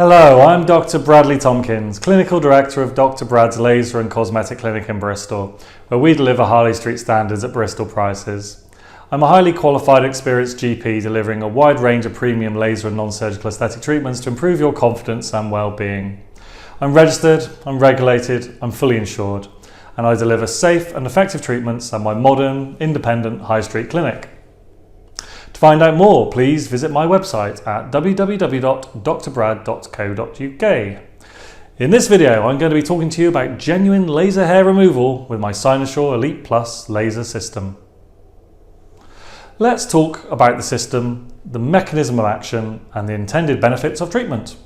Hello, I'm Dr. Bradley Tompkins, Clinical Director of Dr. Brad's Laser and Cosmetic Clinic in Bristol, where we deliver Harley Street standards at Bristol prices. I'm a highly qualified, experienced GP delivering a wide range of premium laser and non-surgical aesthetic treatments to improve your confidence and well-being. I'm registered, I'm regulated, I'm fully insured, and I deliver safe and effective treatments at my modern, independent high street clinic. To find out more, please visit my website at www.drbrad.co.uk. In this video, I'm going to be talking to you about genuine laser hair removal with my Cynosure Elite Plus laser system. Let's talk about the system, the mechanism of action, and the intended benefits of treatment.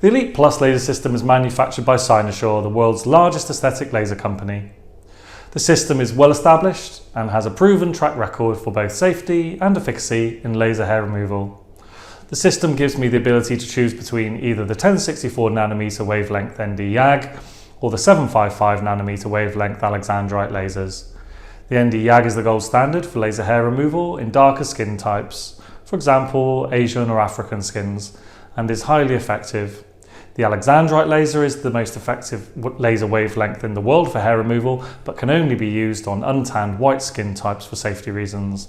The Elite Plus laser system is manufactured by Cynosure, the world's largest aesthetic laser company. The system is well established and has a proven track record for both safety and efficacy in laser hair removal. The system gives me the ability to choose between either the 1064nm wavelength ND-YAG or the 755nm wavelength Alexandrite lasers. The ND-YAG is the gold standard for laser hair removal in darker skin types, for example Asian or African skins, and is highly effective. The Alexandrite laser is the most effective laser wavelength in the world for hair removal, but can only be used on untanned white skin types for safety reasons.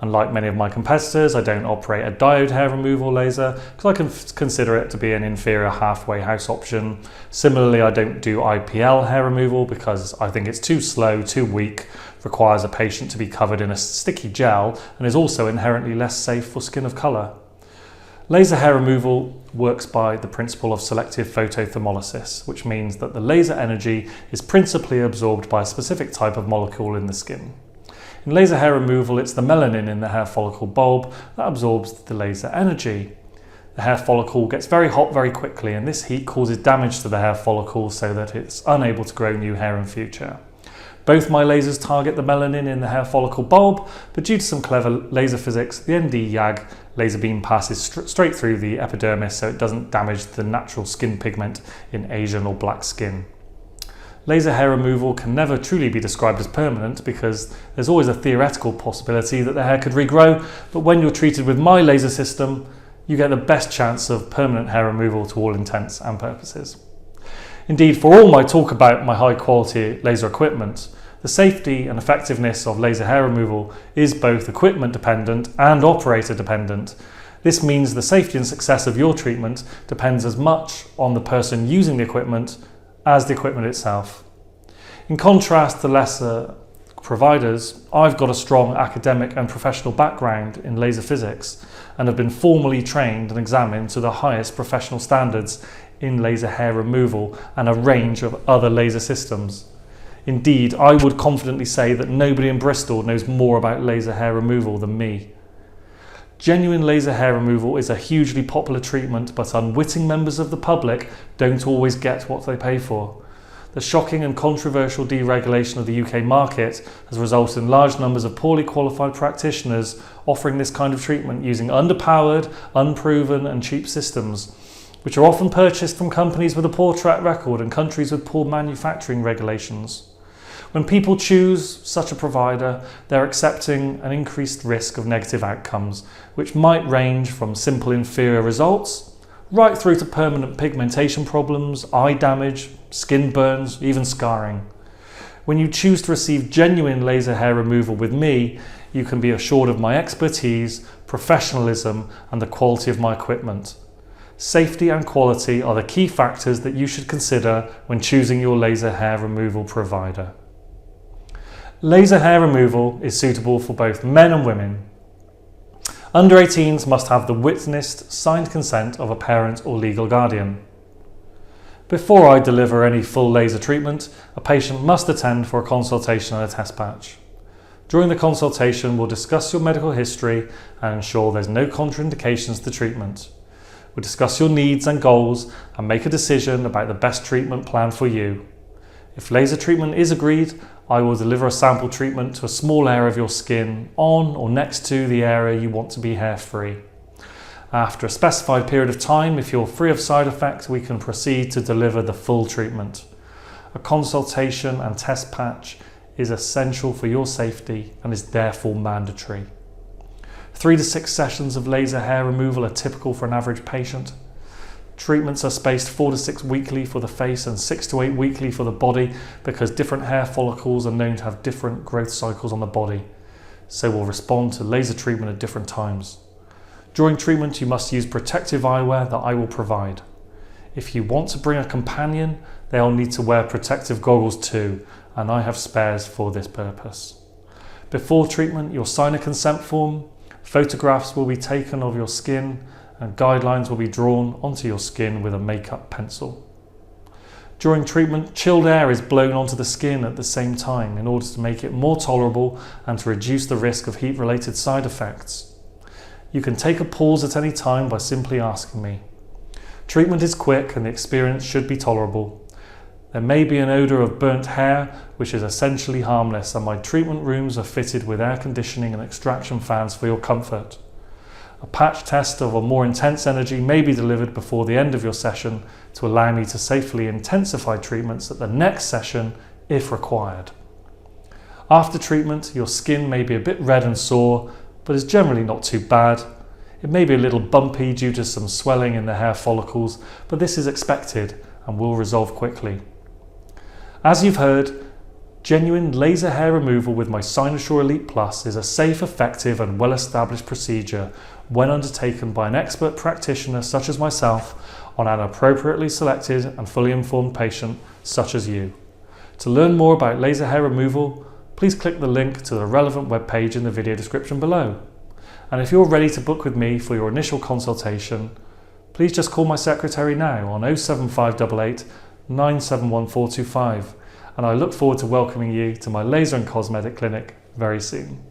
Unlike many of my competitors, I don't operate a diode hair removal laser because I can consider it to be an inferior halfway house option. Similarly, I don't do IPL hair removal because I think it's too slow, too weak, requires a patient to be covered in a sticky gel, and is also inherently less safe for skin of colour. Laser hair removal works by the principle of selective photothermolysis, which means that the laser energy is principally absorbed by a specific type of molecule in the skin. In laser hair removal, it's the melanin in the hair follicle bulb that absorbs the laser energy. The hair follicle gets very hot very quickly, and this heat causes damage to the hair follicle so that it's unable to grow new hair in future. Both my lasers target the melanin in the hair follicle bulb, but due to some clever laser physics, the ND-YAG laser beam passes straight through the epidermis so it doesn't damage the natural skin pigment in Asian or black skin. Laser hair removal can never truly be described as permanent because there's always a theoretical possibility that the hair could regrow, but when you're treated with my laser system, you get the best chance of permanent hair removal to all intents and purposes. Indeed, for all my talk about my high quality laser equipment, the safety and effectiveness of laser hair removal is both equipment dependent and operator dependent. This means the safety and success of your treatment depends as much on the person using the equipment as the equipment itself. In contrast to lesser providers, I've got a strong academic and professional background in laser physics and have been formally trained and examined to the highest professional standards in laser hair removal and a range of other laser systems. Indeed, I would confidently say that nobody in Bristol knows more about laser hair removal than me. Genuine laser hair removal is a hugely popular treatment, but unwitting members of the public don't always get what they pay for. The shocking and controversial deregulation of the UK market has resulted in large numbers of poorly qualified practitioners offering this kind of treatment using underpowered, unproven and cheap systems, which are often purchased from companies with a poor track record and countries with poor manufacturing regulations. When people choose such a provider, they're accepting an increased risk of negative outcomes, which might range from simple inferior results right through to permanent pigmentation problems, eye damage, skin burns, even scarring. When you choose to receive genuine laser hair removal with me, you can be assured of my expertise, professionalism, and the quality of my equipment. Safety and quality are the key factors that you should consider when choosing your laser hair removal provider. Laser hair removal is suitable for both men and women. Under 18s must have the witnessed, signed consent of a parent or legal guardian. Before I deliver any full laser treatment, a patient must attend for a consultation and a test patch. During the consultation, we'll discuss your medical history and ensure there's no contraindications to treatment. We'll discuss your needs and goals and make a decision about the best treatment plan for you. If laser treatment is agreed, I will deliver a sample treatment to a small area of your skin on or next to the area you want to be hair-free. After a specified period of time, if you're free of side effects, we can proceed to deliver the full treatment. A consultation and test patch is essential for your safety and is therefore mandatory. 3 to 6 sessions of laser hair removal are typical for an average patient. Treatments are spaced 4 to 6 weekly for the face and 6 to 8 weekly for the body because different hair follicles are known to have different growth cycles on the body, so will respond to laser treatment at different times. During treatment, you must use protective eyewear that I will provide. If you want to bring a companion, they'll need to wear protective goggles too, and I have spares for this purpose. Before treatment, you'll sign a consent form, photographs will be taken of your skin, and guidelines will be drawn onto your skin with a makeup pencil. During treatment, chilled air is blown onto the skin at the same time in order to make it more tolerable and to reduce the risk of heat-related side effects. You can take a pause at any time by simply asking me. Treatment is quick and the experience should be tolerable. There may be an odour of burnt hair, which is essentially harmless, and my treatment rooms are fitted with air conditioning and extraction fans for your comfort. A patch test of a more intense energy may be delivered before the end of your session to allow me to safely intensify treatments at the next session if required. After treatment, your skin may be a bit red and sore, but is generally not too bad. It may be a little bumpy due to some swelling in the hair follicles, but this is expected and will resolve quickly. As you've heard, genuine laser hair removal with my Cynosure Elite Plus is a safe, effective and well-established procedure when undertaken by an expert practitioner such as myself on an appropriately selected and fully informed patient such as you. To learn more about laser hair removal, please click the link to the relevant webpage in the video description below. And if you're ready to book with me for your initial consultation, please just call my secretary now on 07588 971425, and I look forward to welcoming you to my laser and cosmetic clinic very soon.